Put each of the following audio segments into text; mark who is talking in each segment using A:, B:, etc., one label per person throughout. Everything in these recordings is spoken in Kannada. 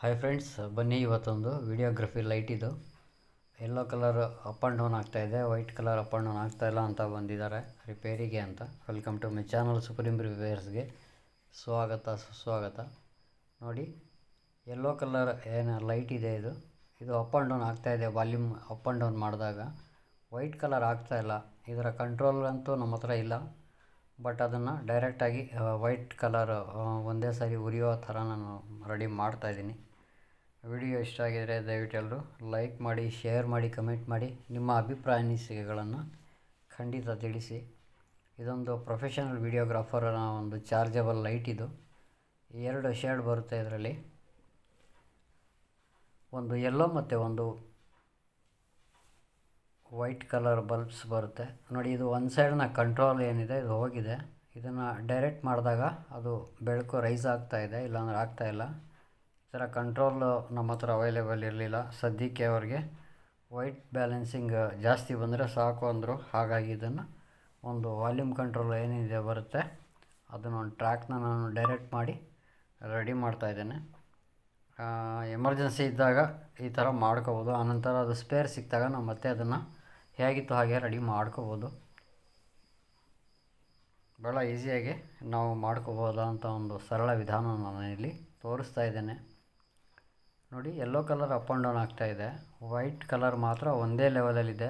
A: ಹಾಯ್ ಫ್ರೆಂಡ್ಸ್, ಬನ್ನಿ ಇವತ್ತೊಂದು ವಿಡಿಯೋಗ್ರಫಿ ಲೈಟ್ ಇದು yellow colour up and down ಆಗ್ತಾಯಿದೆ, white colour up and down ಆಗ್ತಾಯಿಲ್ಲ ಅಂತ ಬಂದಿದ್ದಾರೆ ರಿಪೇರಿಗೆ ಅಂತ. Welcome to my channel supreme ರಿಪೇರ್ಸ್ಗೆ ಸುಸ್ವಾಗತ. ನೋಡಿ, ಯೆಲ್ಲೋ ಕಲರ್ ಏನು ಲೈಟ್ ಇದೆ ಇದು ಅಪ್ ಆ್ಯಂಡ್ ಡೌನ್ ಆಗ್ತಾಯಿದೆ. ವಾಲ್ಯೂಮ್ ಅಪ್ ಆ್ಯಂಡ್ ಡೌನ್ ಮಾಡಿದಾಗ ವೈಟ್ ಕಲರ್ ಆಗ್ತಾಯಿಲ್ಲ. ಇದರ ಕಂಟ್ರೋಲ್ ಅಂತೂ ನಮ್ಮ ಹತ್ರ ಇಲ್ಲ, ಬಟ್ ಅದನ್ನು ಡೈರೆಕ್ಟಾಗಿ ವೈಟ್ ಕಲರ್ ಒಂದೇ ಸಾರಿ ಉರಿಯೋ ಥರ ನಾನು ರೆಡಿ ಮಾಡ್ತಾಯಿದ್ದೀನಿ. ವಿಡಿಯೋ ಇಷ್ಟ ಆಗಿದರೆ ದಯವಿಟ್ಟು ಎಲ್ಲರೂ ಲೈಕ್ ಮಾಡಿ, ಶೇರ್ ಮಾಡಿ, ಕಮೆಂಟ್ ಮಾಡಿ, ನಿಮ್ಮ ಅಭಿಪ್ರಾಯ ಅನಿಸಿಕೆಗಳನ್ನು ಖಂಡಿತ ತಿಳಿಸಿ. ಇದೊಂದು ಪ್ರೊಫೆಷನಲ್ ವಿಡಿಯೋಗ್ರಾಫರ್ನ ಒಂದು ಚಾರ್ಜಬಲ್ ಲೈಟ್ ಇದು. 2 ಶೇಡ್ ಬರುತ್ತೆ ಇದರಲ್ಲಿ, ಒಂದು ಯೆಲ್ಲೋ ಮತ್ತು ಒಂದು ವೈಟ್ ಕಲರ್ ಬಲ್ಬ್ಸ್ ಬರುತ್ತೆ. ನೋಡಿ, ಇದು ಒಂದು ಸೈಡ್ನ ಕಂಟ್ರೋಲ್ ಏನಿದೆ ಇದು ಹೋಗಿದೆ. ಇದನ್ನು ಡೈರೆಕ್ಟ್ ಮಾಡಿದಾಗ ಅದು ಬೆಳಕು ರೈಸ್ ಆಗ್ತಾಯಿದೆ, ಇಲ್ಲಾಂದ್ರೆ ಆಗ್ತಾಯಿಲ್ಲ. ಈ ಥರ ಕಂಟ್ರೋಲ್ ನಮ್ಮ ಹತ್ರ ಅವೈಲೇಬಲ್ ಇರಲಿಲ್ಲ ಸದ್ಯಕ್ಕೆ. ಅವ್ರಿಗೆ ವೈಟ್ ಬ್ಯಾಲೆನ್ಸಿಂಗ್ ಜಾಸ್ತಿ ಬಂದರೆ ಸಾಕು ಅಂದರು. ಹಾಗಾಗಿ ಇದನ್ನು ಒಂದು ವಾಲ್ಯೂಮ್ ಕಂಟ್ರೋಲ್ ಏನಿದೆ ಬರುತ್ತೆ ಅದನ್ನು ಒಂದು ಟ್ರ್ಯಾಕ್ನ ನಾನು ಡೈರೆಕ್ಟ್ ಮಾಡಿ ರೆಡಿ ಮಾಡ್ತಾಯಿದ್ದೇನೆ. ಎಮರ್ಜೆನ್ಸಿ ಇದ್ದಾಗ ಈ ಥರ ಮಾಡ್ಕೋಬೋದು. ಆನಂತರ ಅದು ಸ್ಪೇರ್ ಸಿಕ್ಕಿದಾಗ ನಾವು ಮತ್ತೆ ಅದನ್ನು ಹೇಗಿತ್ತು ಹಾಗೆ ರೆಡಿ ಮಾಡ್ಕೋಬೋದು. ಭಾಳ ಈಸಿಯಾಗಿ ನಾವು ಮಾಡ್ಕೋಬೋದಂಥ ಒಂದು ಸರಳ ವಿಧಾನ ನಾನು ಇಲ್ಲಿ ತೋರಿಸ್ತಾ ಇದ್ದೇನೆ. ನೋಡಿ, yellow colour up and down ಆಗ್ತಾಯಿದೆ, ವೈಟ್ ಕಲರ್ ಮಾತ್ರ ಒಂದೇ ಲೆವೆಲಲ್ಲಿದೆ.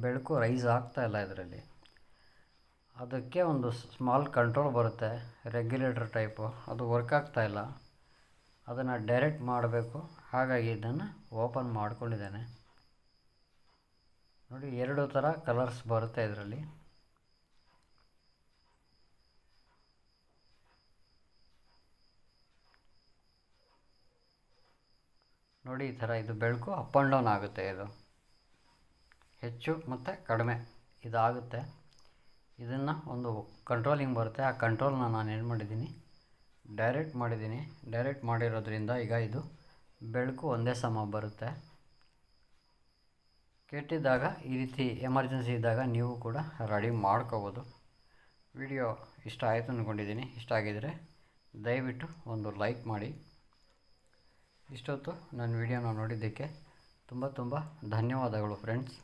A: ಬೆಳಕು ರೈಸ್ ಆಗ್ತಾಯಿಲ್ಲ ಇದರಲ್ಲಿ. ಅದಕ್ಕೆ ಒಂದು ಸ್ಮಾಲ್ ಕಂಟ್ರೋಲ್ ಬರುತ್ತೆ, ರೆಗ್ಯುಲೇಟರ್ ಟೈಪು, ಅದು ವರ್ಕ್ ಆಗ್ತಾಯಿಲ್ಲ. ಅದನ್ನು ಡೈರೆಕ್ಟ್ ಮಾಡಬೇಕು. ಹಾಗಾಗಿ ಇದನ್ನು ಓಪನ್ ಮಾಡ್ಕೊಂಡಿದ್ದೇನೆ. ನೋಡಿ, 2 ಥರ ಕಲರ್ಸ್ ಬರುತ್ತೆ ಇದರಲ್ಲಿ. ನೋಡಿ, ಈ ಥರ ಇದು ಬೆಳಕು ಅಪ್ ಆ್ಯಂಡ್ ಡೌನ್ ಆಗುತ್ತೆ. ಇದು ಹೆಚ್ಚು ಮತ್ತು ಕಡಿಮೆ ಇದಾಗುತ್ತೆ. ಇದನ್ನು ಒಂದು ಕಂಟ್ರೋಲಿಂಗ್ ಬರುತ್ತೆ. ಆ ಕಂಟ್ರೋಲ್ನ ನಾನು ಏನು ಮಾಡಿದ್ದೀನಿ, ಡೈರೆಕ್ಟ್ ಮಾಡಿರೋದ್ರಿಂದ ಈಗ ಇದು ಬೆಳಕು ಒಂದೇ ಸಮ ಬರುತ್ತೆ. ಕೆಟ್ಟಿದ್ದಾಗ ಈ ರೀತಿ ಎಮರ್ಜೆನ್ಸಿ ಇದ್ದಾಗ ನೀವು ಕೂಡ ರೆಡಿ ಮಾಡ್ಕೋಬೋದು. ವಿಡಿಯೋ ಇಷ್ಟ ಆಯಿತು ಅಂದ್ಕೊಂಡಿದ್ದೀನಿ. ಇಷ್ಟ ಆಗಿದರೆ ದಯವಿಟ್ಟು ಒಂದು ಲೈಕ್ ಮಾಡಿ. ಇಷ್ಟೊತ್ತು ನನ್ನ ವಿಡಿಯೋನ ನೋಡಿದ್ದಕ್ಕೆ ತುಂಬ ಧನ್ಯವಾದಗಳು ಫ್ರೆಂಡ್ಸ್.